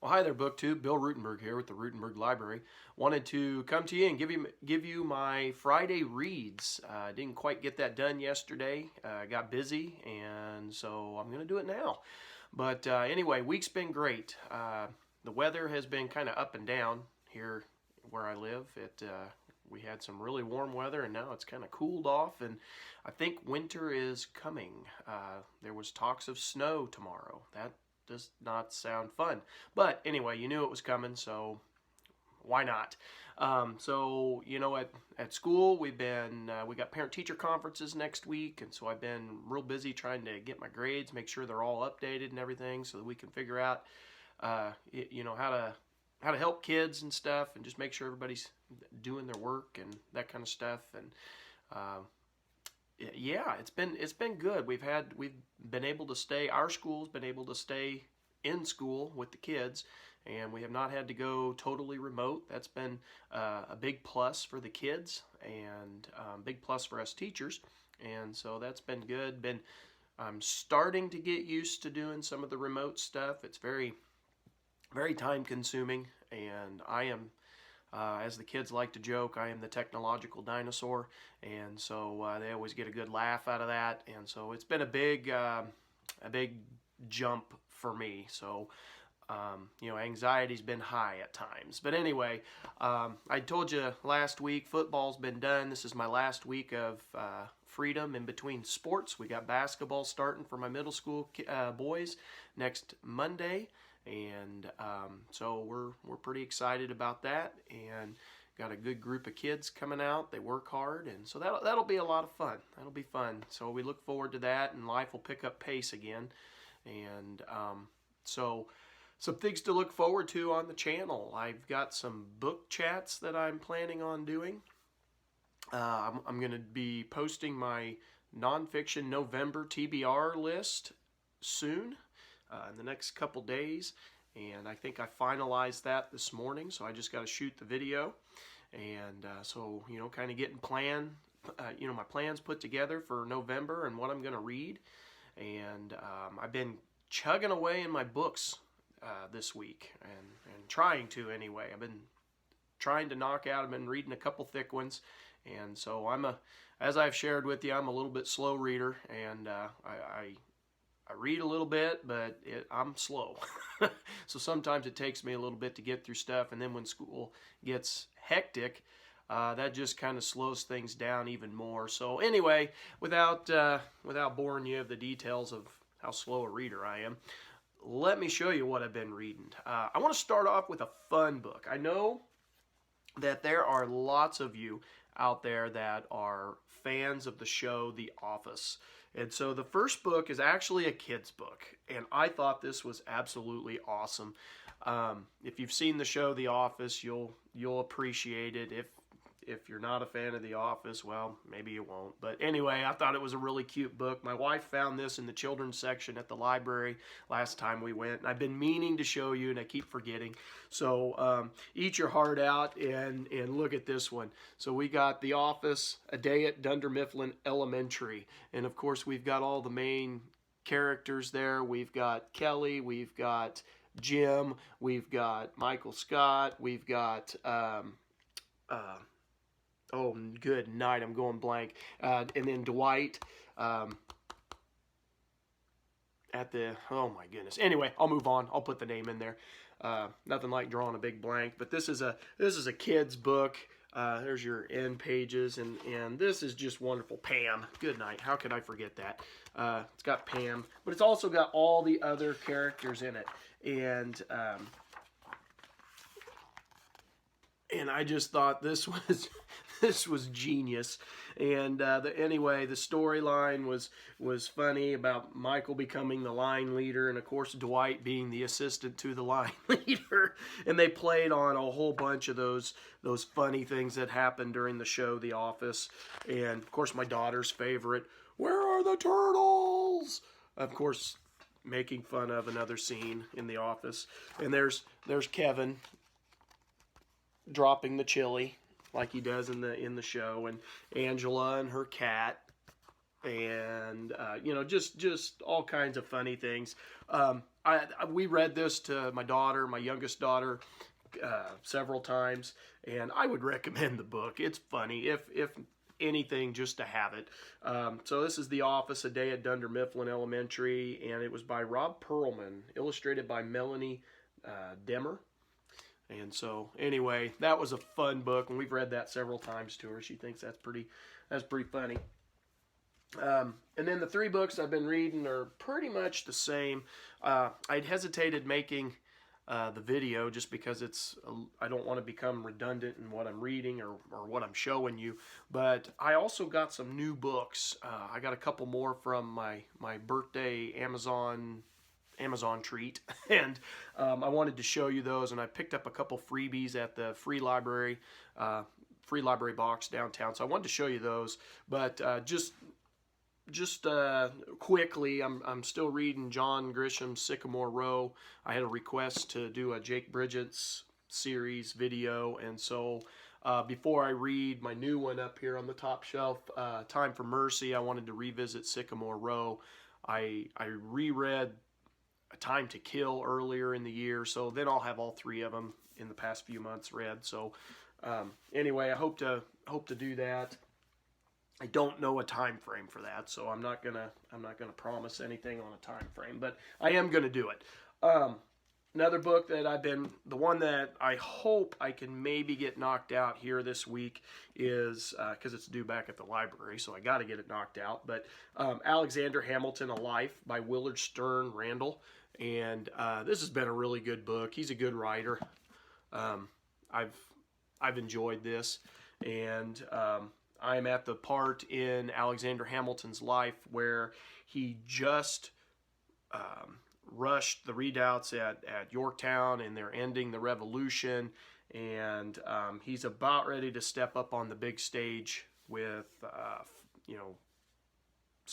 Well, hi there, BookTube. Bill Ruttenberg here with the Ruttenberg Library. Wanted to come to you and give you my Friday reads. I didn't quite get that done yesterday. I got busy, and so I'm going to do it now. But anyway, week's been great. The weather has been kind of up and down here where I live. We had some really warm weather, and now it's kind of cooled off, and I think winter is coming. There was talks of snow tomorrow. That does not sound fun. But anyway, you knew it was coming, so why not? At school we got parent-teacher conferences next week, and so I've been real busy trying to get my grades, make sure they're all updated and everything, so that we can figure out, how to help kids and stuff, and just make sure everybody's doing their work and that kind of stuff. And uh, yeah, it's been good. We've been able to stay. Our school's been able to stay in school with the kids, and we have not had to go totally remote. That's been a big plus for the kids, and big plus for us teachers. And so that's been good. I'm starting to get used to doing some of the remote stuff. It's very, very time consuming, and I am, as the kids like to joke, I am the technological dinosaur, and so they always get a good laugh out of that. And so it's been a big jump for me. So anxiety's been high at times. But anyway, I told you last week, football's been done. This is my last week of freedom in between sports. We got basketball starting for my middle school boys next Monday. And so we're pretty excited about that, and got a good group of kids coming out. They work hard, and so that'll be a lot of fun. That'll be fun. So we look forward to that, and life will pick up pace again. And so some things to look forward to on the channel. I've got some book chats that I'm planning on doing. I'm going to be posting my nonfiction November TBR list soon. In the next couple days, and I think I finalized that this morning, so I just got to shoot the video. And kind of getting my plans put together for November and what I'm going to read. And I've been chugging away in my books this week, and trying to anyway. I've been trying to knock out. I've been reading a couple thick ones, and so as I've shared with you, I'm a little bit slow reader, and I read a little bit, but I'm slow. So sometimes it takes me a little bit to get through stuff, and then when school gets hectic, that just kind of slows things down even more. So anyway, without boring you of the details of how slow a reader I am, let me show you what I've been reading. I want to start off with a fun book. I know that there are lots of you out there that are fans of the show The Office. And so the first book is actually a kid's book, and I thought this was absolutely awesome. If you've seen the show The Office, you'll appreciate it. If you're not a fan of The Office, well, maybe you won't. But anyway, I thought it was a really cute book. My wife found this in the children's section at the library last time we went. And I've been meaning to show you, and I keep forgetting. So eat your heart out and look at this one. So we got The Office, A Day at Dunder Mifflin Elementary. And of course, we've got all the main characters there. We've got Kelly, we've got Jim, we've got Michael Scott, we've got... oh, good night, I'm going blank. And then Dwight oh my goodness. Anyway, I'll move on. I'll put the name in there. Nothing like drawing a big blank, but this is a kid's book. There's your end pages, and this is just wonderful. Pam, good night. How could I forget that? It's got Pam, but it's also got all the other characters in it. And I just thought this was genius. And anyway, the storyline was funny about Michael becoming the line leader, and of course Dwight being the assistant to the line leader. And they played on a whole bunch of those funny things that happened during the show The Office. And of course my daughter's favorite, "Where are the turtles?" Of course, making fun of another scene in The Office. And there's Kevin dropping the chili like he does in the show, and Angela and her cat, and just all kinds of funny things. We read this to my daughter, my youngest daughter, several times, and I would recommend the book. It's funny, if anything, just to have it. So this is The Office, A Day at Dunder Mifflin Elementary, and it was by Rob Perlman, illustrated by Melanie Demmer. And so anyway, that was a fun book, and we've read that several times to her. She thinks that's pretty funny. And then the 3 books I've been reading are pretty much the same. I'd hesitated making the video just because I don't want to become redundant in what I'm reading or what I'm showing you. But I also got some new books. I got a couple more from my birthday Amazon treat, and I wanted to show you those. And I picked up a couple freebies at the free library box downtown, so I wanted to show you those. But just quickly, I'm still reading John Grisham's Sycamore Row. I had a request to do a Jake Bridges series video, and so before I read my new one up here on the top shelf, Time for Mercy, I wanted to revisit Sycamore Row. I reread Time to Kill earlier in the year, so then I'll have all 3 of them in the past few months read. So anyway, I hope to do that. I don't know a time frame for that, so I'm not gonna promise anything on a time frame, but I am gonna do it. Another book that the one that I hope I can maybe get knocked out here this week is, because it's due back at the library, so I got to get it knocked out, but Alexander Hamilton, A Life by Willard Stern Randall, and this has been a really good book. He's a good writer. I've enjoyed this, and I'm at the part in Alexander Hamilton's life where he just rushed the redoubts at Yorktown, and they're ending the revolution, and he's about ready to step up on the big stage with,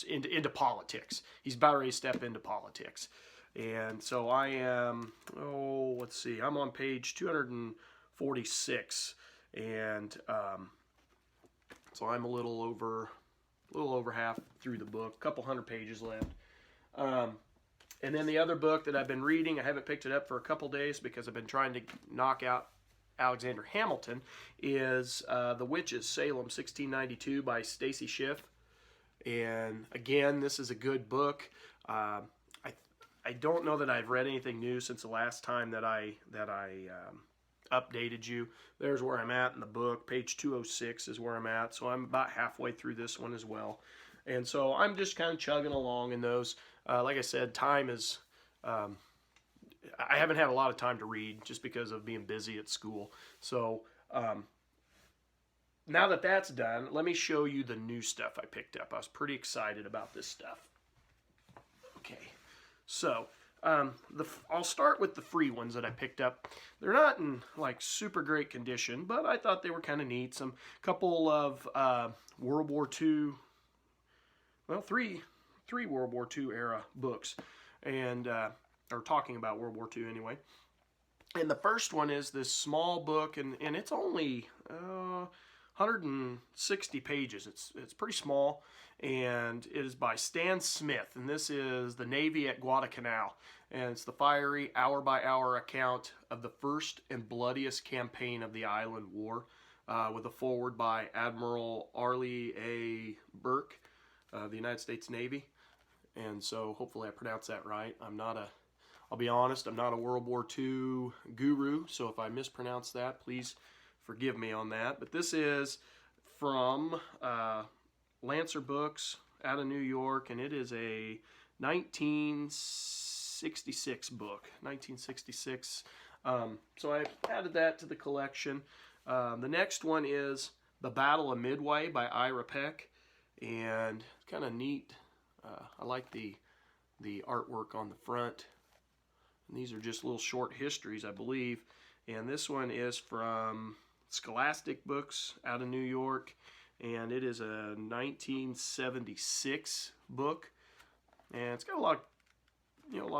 into politics. He's about ready to step into politics. And so I am, I'm on page 246, and so I'm a little over half through the book, a couple hundred pages left. And then the other book that I've been reading, I haven't picked it up for a couple days because I've been trying to knock out Alexander Hamilton, is The Witches, Salem, 1692 by Stacy Schiff. And again, this is a good book. I don't know that I've read anything new since the last time that I updated you. There's where I'm at in the book. Page 206 is where I'm at, so I'm about halfway through this one as well. And so I'm just kind of chugging along in those. Like I said, time is... I haven't had a lot of time to read just because of being busy at school. So now that that's done, let me show you the new stuff I picked up. I was pretty excited about this stuff. Okay, so... I'll start with the free ones that I picked up. They're not in like super great condition, but I thought they were kind of neat. Some couple of World War II, three World War II era books, and or talking about World War II anyway. And the first one is this small book, and it's only 160 pages. It's pretty small, and it is by Stan Smith, and this is The Navy at Guadalcanal, and it's the fiery hour-by-hour account of the first and bloodiest campaign of the Island War, with a foreword by Admiral Arleigh A. Burke of the United States Navy. And so hopefully I pronounced that right. I'll be honest, I'm not a World War II guru, so if I mispronounce that, please forgive me on that. But this is from Lancer Books out of New York, and it is a 1966 book. 1966. So I added that to the collection. The next one is The Battle of Midway by Ira Peck, and kind of neat. I like the artwork on the front. And these are just little short histories, I believe. And this one is from Scholastic Books out of New York, and it is a 1976 book, and it's got a lot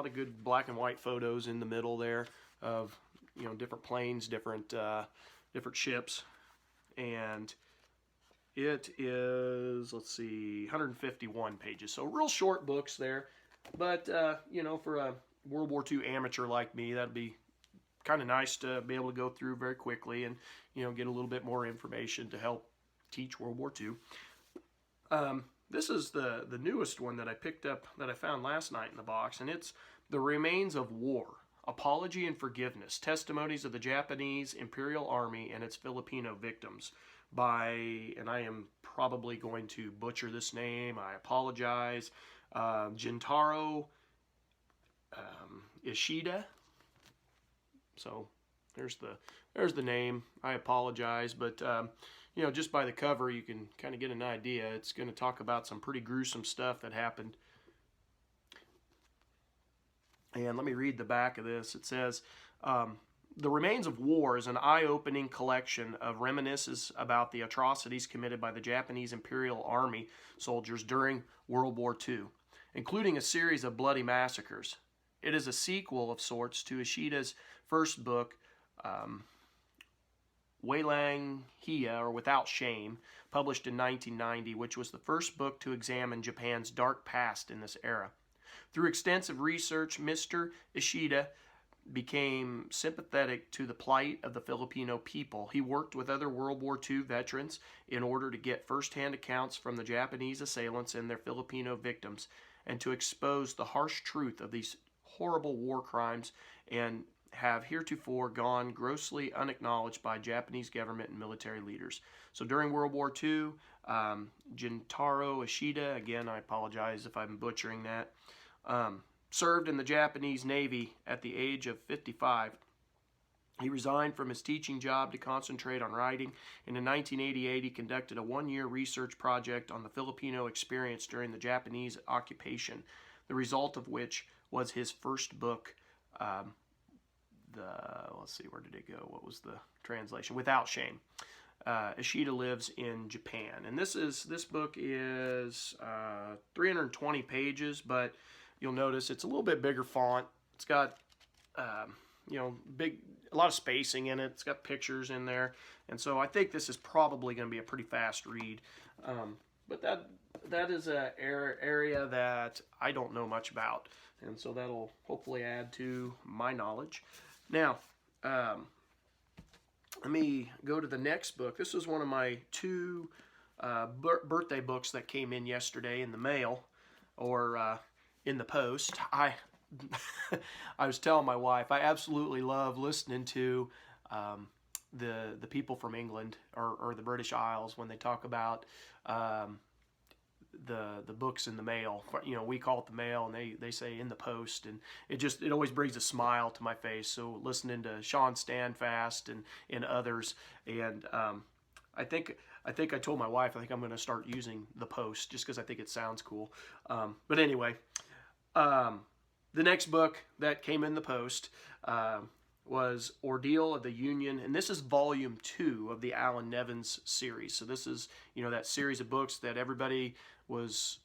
of good black and white photos in the middle there of different planes, different ships, and It is, let's see, 151 pages. So real short books there. But, you know, for a World War II amateur like me, that'd be kind of nice to be able to go through very quickly and, you know, get a little bit more information to help teach World War II. This is the newest one that I picked up that I found last night in the box, and it's The Remains of War, Apology and Forgiveness, Testimonies of the Japanese Imperial Army and its Filipino Victims by, and I am probably going to butcher this name, I apologize, Gentaro Ishida. So there's the name. I apologize, but you know, just by the cover, you can kind of get an idea. It's going to talk about some pretty gruesome stuff that happened. And let me read the back of this. It says, The Remains of War is an eye-opening collection of reminiscences about the atrocities committed by the Japanese Imperial Army soldiers during World War II, including a series of bloody massacres. It is a sequel of sorts to Ishida's first book, Weilang Hia, or Without Shame, published in 1990, which was the first book to examine Japan's dark past in this era. Through extensive research, Mr. Ishida became sympathetic to the plight of the Filipino people. He worked with other World War II veterans in order to get first-hand accounts from the Japanese assailants and their Filipino victims, and to expose the harsh truth of these horrible war crimes and have heretofore gone grossly unacknowledged by Japanese government and military leaders. So during World War II, Gentaro Ishida, again, I apologize if I'm butchering that, served in the Japanese Navy at the age of 55. He resigned from his teaching job to concentrate on writing, and in 1988 he conducted a one-year research project on the Filipino experience during the Japanese occupation, the result of which was his first book, let's see, where did it go? What was the translation? Without Shame. Ishida lives in Japan, and this book is 320 pages, but you'll notice it's a little bit bigger font. It's got you know, a lot of spacing in it. It's got pictures in there, and so I think this is probably going to be a pretty fast read. But that is an area that I don't know much about, and so that'll hopefully add to my knowledge. Now, let me go to the next book. This is one of my two birthday books that came in yesterday in the mail, or in the post. I was telling my wife, I absolutely love listening to the people from England or the British Isles when they talk about the books in the mail. You know, we call it the mail, and they say in the post, and it always brings a smile to my face. So listening to Sean Standfast and others, and I think I told my wife I think I'm going to start using the post just because I think it sounds cool. But anyway, the next book that came in the post was Ordeal of the Union, and this is volume 2 of the Alan Nevins series. So this is, you know, that series of books that everybody was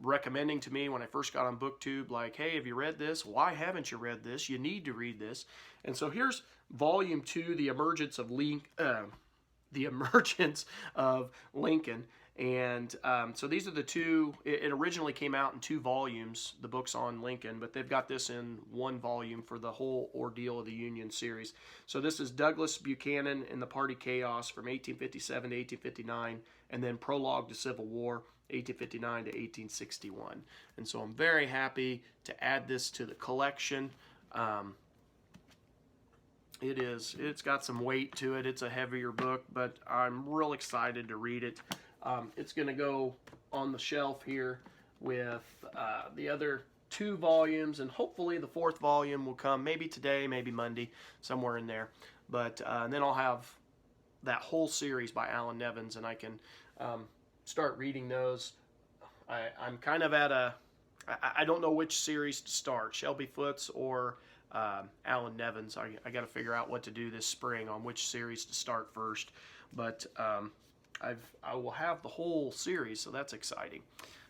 recommending to me when I first got on BookTube, like, hey, have you read this? Why haven't you read this? You need to read this. And so here's volume 2, The Emergence of Lincoln. And so these are the two. It originally came out in 2 volumes, the books on Lincoln, but they've got this in 1 volume for the whole Ordeal of the Union series. So this is Douglas Buchanan and the Party Chaos from 1857 to 1859, and then Prologue to Civil War, 1859 to 1861. And so I'm very happy to add this to the collection. It's got some weight to it. It's a heavier book, but I'm real excited to read it. It's going to go on the shelf here with the other 2 volumes, and hopefully the 4th volume will come maybe today, maybe Monday, somewhere in there. But and then I'll have that whole series by Alan Nevins, and I can start reading those. I'm kind of at I don't know which series to start, Shelby Foote's or Alan Nevins. I got to figure out what to do this spring on which series to start first. But I will have the whole series, so that's exciting.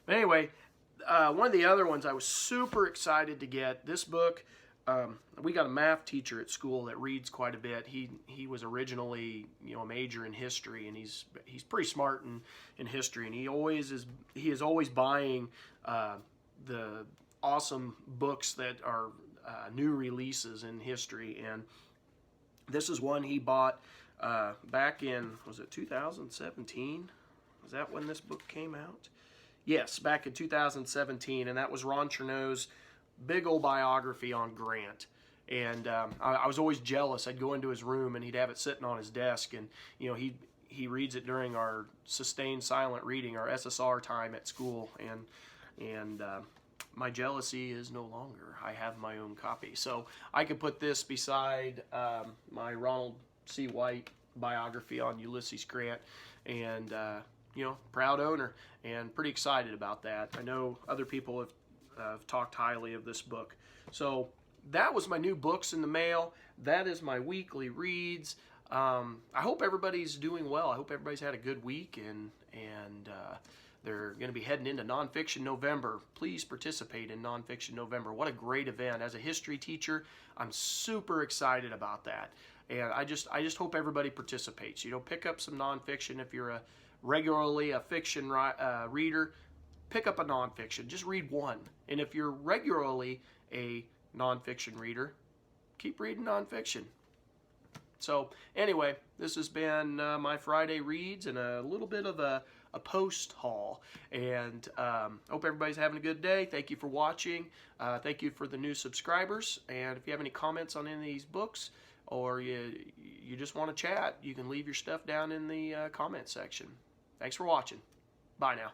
But anyway, one of the other ones I was super excited to get, this book we got a math teacher at school that reads quite a bit. He was originally, a major in history, and he's pretty smart in history, and he is always buying the awesome books that are new releases in history. And this is one he bought back in, was it 2017? Is that when this book came out? Yes, back in 2017, and that was Ron Chernow's big old biography on Grant. And I was always jealous. I'd go into his room and he'd have it sitting on his desk, and he reads it during our sustained silent reading, our SSR time at school, and my jealousy is no longer. I have my own copy, so I could put this beside my Ronald C. White biography on Ulysses Grant, and proud owner, and pretty excited about that. I know other people have talked highly of this book. So that was my new books in the mail. That is my weekly reads. I hope everybody's doing well. I hope everybody's had a good week, and they're going to be heading into Nonfiction November. Please participate in Nonfiction November. What a great event. As a history teacher, I'm super excited about that. And I just hope everybody participates. Pick up some nonfiction. If you're regularly a fiction reader, pick up a nonfiction. Just read one. And if you're regularly a nonfiction reader, keep reading nonfiction. So anyway, this has been my Friday reads and a little bit of a post haul. And hope everybody's having a good day. Thank you for watching. Thank you for the new subscribers. And if you have any comments on any of these books, or you just want to chat, you can leave your stuff down in the comment section. Thanks for watching. Bye now.